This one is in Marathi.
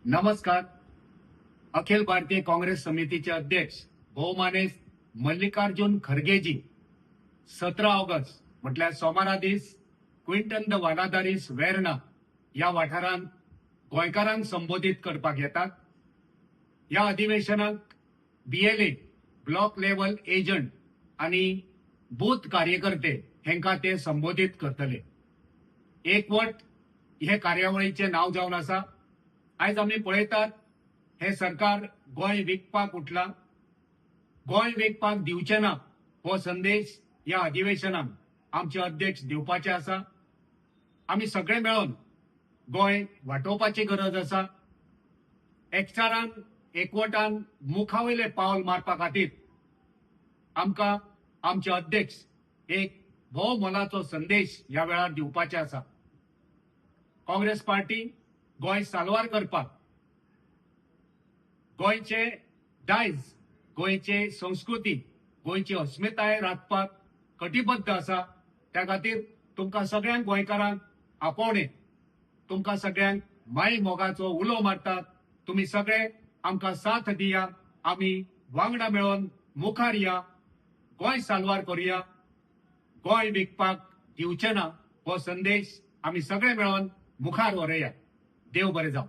नमस्कार. अखिल भारतीय काँग्रेस समितीचे अध्यक्ष बहुमाने मल्लिकार्जुन खरगेजी 17 ऑगस्ट म्हटल्यार सोमारा दीस क्विंटन द वालादारीस वेर्ना या वाठारांत गोंयकारांक संबोधित करपाक येतात. या अधिवेशनाक बीएलए ब्लॉक लेवल एजंट आणि बूथ कार्यकर्ते हेंका ते संबोधित करतले. एकवट हे कार्यावळीचे नाव जावन आसा. आयज आमी पळयतात हे सरकार गोंय विकपाक उठला. गोंय विकपाक दिवचे ना हो संदेश या अधिवेशनात आमचे अध्यक्ष दिवपाचे आसा. आमी सगळे मेळून गोंय वाटोवपाची गरज आसा. एकचारान एकवटान मुखावयले पावल मारपा खातीर आमकां आमचे अध्यक्ष एक भोव मोलाचो संदेश ह्या वेळार दिवपाचे आसा. काँग्रेस पार्टी गोंय साल्वार करपाक, गोंयचे दायज, गोंयचे संस्कृती, गोंयची अस्मिताय राखपाक कटिबद्ध आसा. त्या खातीर तुमकां सगळ्यांक गोंयकारांक आपोवणे, तुमकां सगळ्यांक माई मोगाचो उलो मारतात. तुमी सगळे आमकां साथ दिया. आमी वांगडा मेळोन मुखार या. गोंय साल्वार करुया. गोंय विकपाक दिवचे ना हो संदेश आमी सगळे मेळोन मुखार व्हरया. देव बरें जावं.